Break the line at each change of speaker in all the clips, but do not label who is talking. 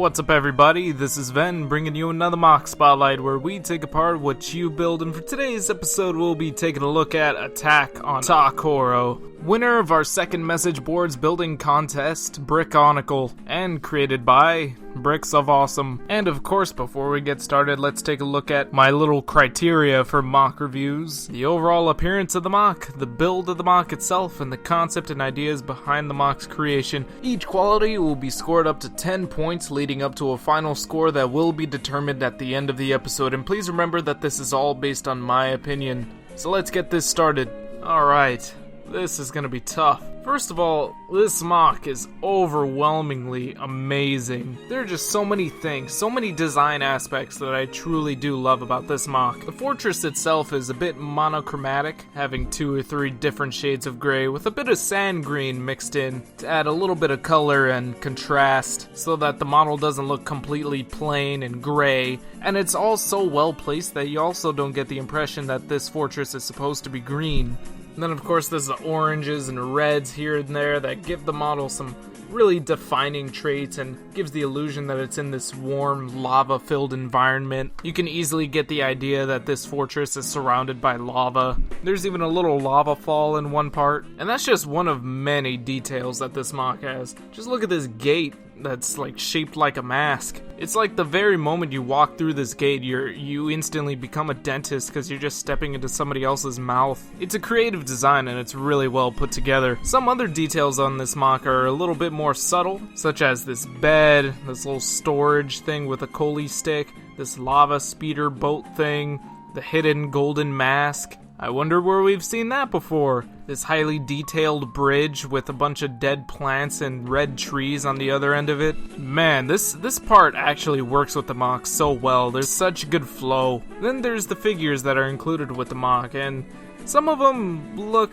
What's up everybody, this is Ven bringing you another MOC Spotlight where we take apart what you build, and for today's episode we'll be taking a look at Attack on Ta-Koro, winner of our second message boards building contest, Brickonicle, and created by BricksofAwesome. And of course, before we get started, let's take a look at my little criteria for MOC reviews. The overall appearance of the MOC, the build of the MOC itself, and the concept and ideas behind the MOC's creation. Each quality will be scored up to 10 points, leading up to a final score that will be determined at the end of the episode. And please remember that this is all based on my opinion. So let's get this started. Alright, this is gonna be tough. First of all, this MOC is overwhelmingly amazing. There are just so many things, so many design aspects that I truly do love about this MOC. The fortress itself is a bit monochromatic, having 2 or 3 different shades of gray with a bit of sand green mixed in to add a little bit of color and contrast so that the model doesn't look completely plain and gray. And it's all so well placed that you also don't get the impression that this fortress is supposed to be green. And then of course there's the oranges and reds here and there that give the model some really defining traits and gives the illusion that it's in this warm, lava-filled environment. You can easily get the idea that this fortress is surrounded by lava. There's even a little lava fall in one part, and that's just one of many details that this MOC has. Just look at this gate that's like shaped like a mask. It's like the very moment you walk through this gate, you instantly become a dentist because you're just stepping into somebody else's mouth. It's a creative design and it's really well put together. Some other details on this MOC are a little bit more subtle, such as this bed, this little storage thing with a collie stick, this lava speeder boat thing, the hidden golden mask. I wonder where we've seen that before. This highly detailed bridge with a bunch of dead plants and red trees on the other end of it. Man, this part actually works with the MOC so well. There's such good flow. Then there's the figures that are included with the MOC, and some of them look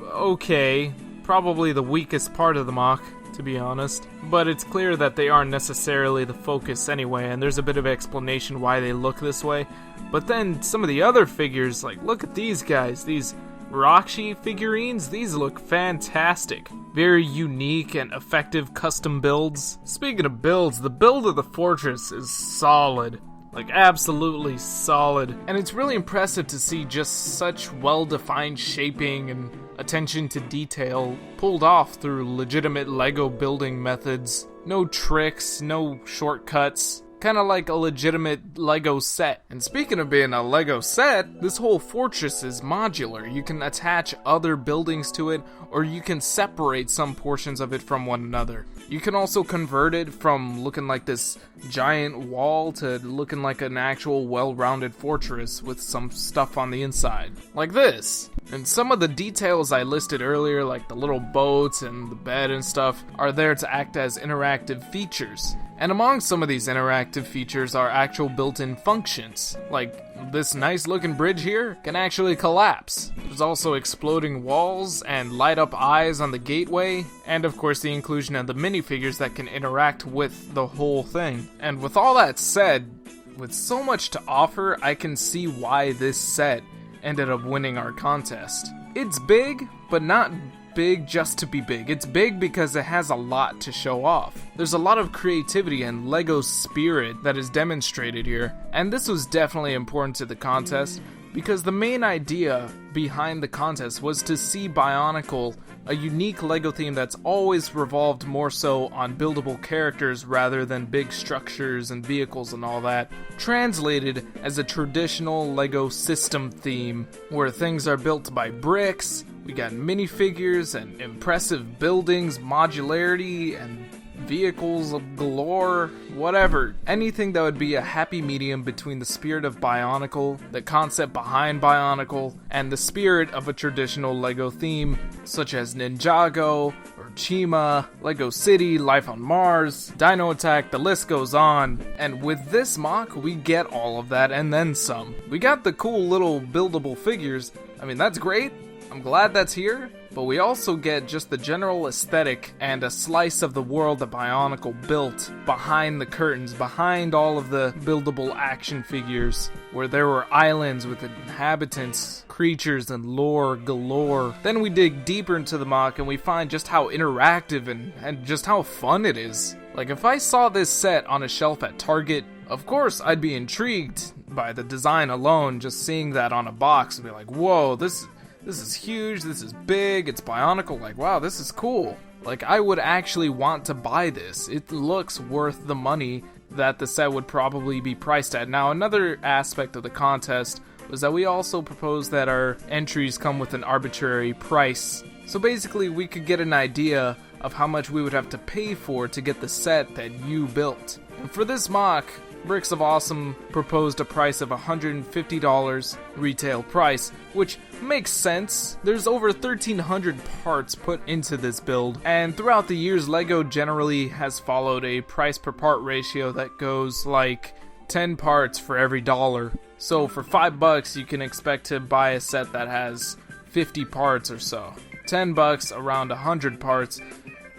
okay. Probably the weakest part of the MOC, to be honest. But it's clear that they aren't necessarily the focus anyway, and there's a bit of explanation why they look this way. But then some of the other figures, like look at these guys, these Rockshi figurines, these look fantastic. Very unique and effective custom builds. Speaking of builds, the build of the fortress is solid. Like absolutely solid. And it's really impressive to see just such well-defined shaping and attention to detail pulled off through legitimate Lego building methods. No tricks, no shortcuts. Kind of like a legitimate Lego set. And speaking of being a Lego set, this whole fortress is modular. You can attach other buildings to it, or you can separate some portions of it from one another. You can also convert it from looking like this giant wall to looking like an actual well-rounded fortress with some stuff on the inside. Like this. And some of the details I listed earlier, like the little boats and the bed and stuff, are there to act as interactive features. And among some of these interactive features are actual built-in functions, like this nice looking bridge here can actually collapse. There's also exploding walls and light up eyes on the gateway, and of course the inclusion of the minifigures that can interact with the whole thing. And with all that said, with so much to offer, I can see why this set ended up winning our contest. It's big, but not big just to be big. It's big because it has a lot to show off. There's a lot of creativity and Lego spirit that is demonstrated here, and this was definitely important to the contest because the main idea behind the contest was to see Bionicle, a unique Lego theme that's always revolved more so on buildable characters rather than big structures and vehicles and all that, translated as a traditional Lego system theme where things are built by bricks. We got minifigures and impressive buildings, modularity, and vehicles of galore, whatever. Anything that would be a happy medium between the spirit of Bionicle, the concept behind Bionicle, and the spirit of a traditional Lego theme, such as Ninjago, or Chima, Lego City, Life on Mars, Dino Attack, the list goes on. And with this MOC, we get all of that and then some. We got the cool little buildable figures. I mean, that's great. I'm glad that's here, but we also get just the general aesthetic and a slice of the world that Bionicle built behind the curtains, behind all of the buildable action figures, where there were islands with inhabitants, creatures, and lore galore. Then we dig deeper into the MOC and we find just how interactive and just how fun it is. Like, if I saw this set on a shelf at Target, of course I'd be intrigued by the design alone, just seeing that on a box and be like, whoa, this is huge, this is big, it's Bionicle, like, wow, this is cool. Like, I would actually want to buy this. It looks worth the money that the set would probably be priced at. Now, another aspect of the contest was that we also proposed that our entries come with an arbitrary price. So basically, we could get an idea of how much we would have to pay for to get the set that you built. And for this MOC, Bricks of Awesome proposed a price of $150 retail price, which makes sense. There's over 1,300 parts put into this build, and throughout the years, LEGO generally has followed a price per part ratio that goes like 10 parts for every dollar. So for $5, you can expect to buy a set that has 50 parts or so. $10, around 100 parts.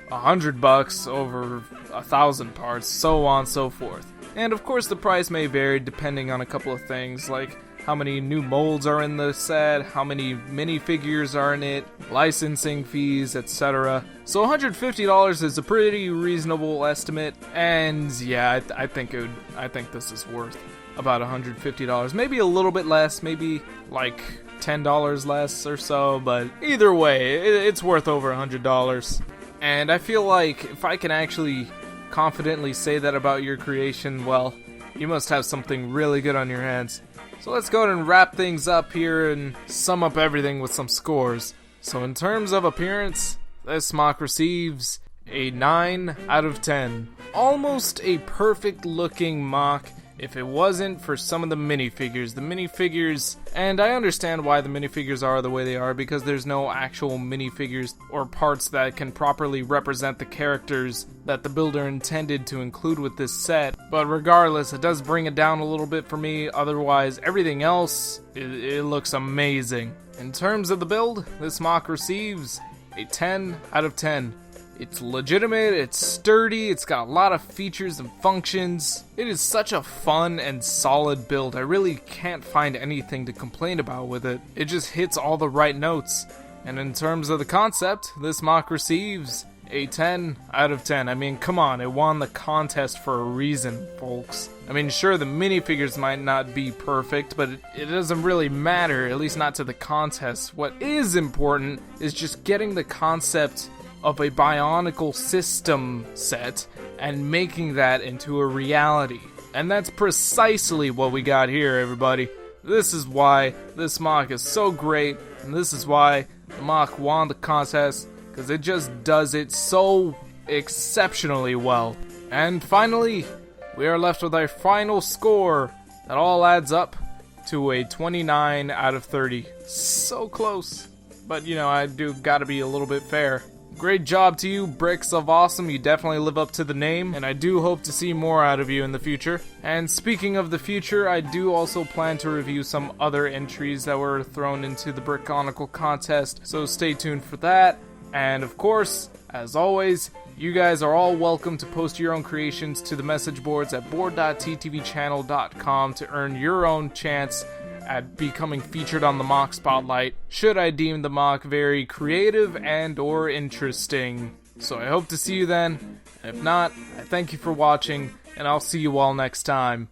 $100 over 1,000 parts, so on and so forth. And of course the price may vary depending on a couple of things, like how many new molds are in the set, how many minifigures are in it, licensing fees, etc. So $150 is a pretty reasonable estimate, and yeah, I think this is worth about $150. Maybe a little bit less, maybe like $10 less or so, but either way, it's worth over $100. And I feel like if I can actually confidently say that about your creation, well, you must have something really good on your hands. So let's go ahead and wrap things up here and sum up everything with some scores. So in terms of appearance, this MOC receives a 9 out of 10. Almost a perfect looking MOC if it wasn't for some of the minifigures, and I understand why the minifigures are the way they are, because there's no actual minifigures or parts that can properly represent the characters that the builder intended to include with this set. But regardless, it does bring it down a little bit for me. Otherwise, everything else, it looks amazing. In terms of the build, this MOC receives a 10 out of 10. It's legitimate, it's sturdy, it's got a lot of features and functions. It is such a fun and solid build. I really can't find anything to complain about with it. It just hits all the right notes. And in terms of the concept, this MOC receives a 10 out of 10. I mean, come on, it won the contest for a reason, folks. I mean, sure, the minifigures might not be perfect, but it doesn't really matter, at least not to the contest. What is important is just getting the concept of a Bionicle system set and making that into a reality. And that's precisely what we got here, everybody. This is why this MOC is so great, and this is why the MOC won the contest, because it just does it so exceptionally well. And finally, we are left with our final score that all adds up to a 29 out of 30. So close, but you know, I do gotta be a little bit fair. Great job to you, Bricks of Awesome. You definitely live up to the name, and I do hope to see more out of you in the future. And speaking of the future, I do also plan to review some other entries that were thrown into the Brickonicle contest, so stay tuned for that. And of course, as always, you guys are all welcome to post your own creations to the message boards at board.ttvchannel.com to earn your own chance at becoming featured on the MOC Spotlight, should I deem the MOC very creative and or interesting. So I hope to see you then, and if not, I thank you for watching, and I'll see you all next time.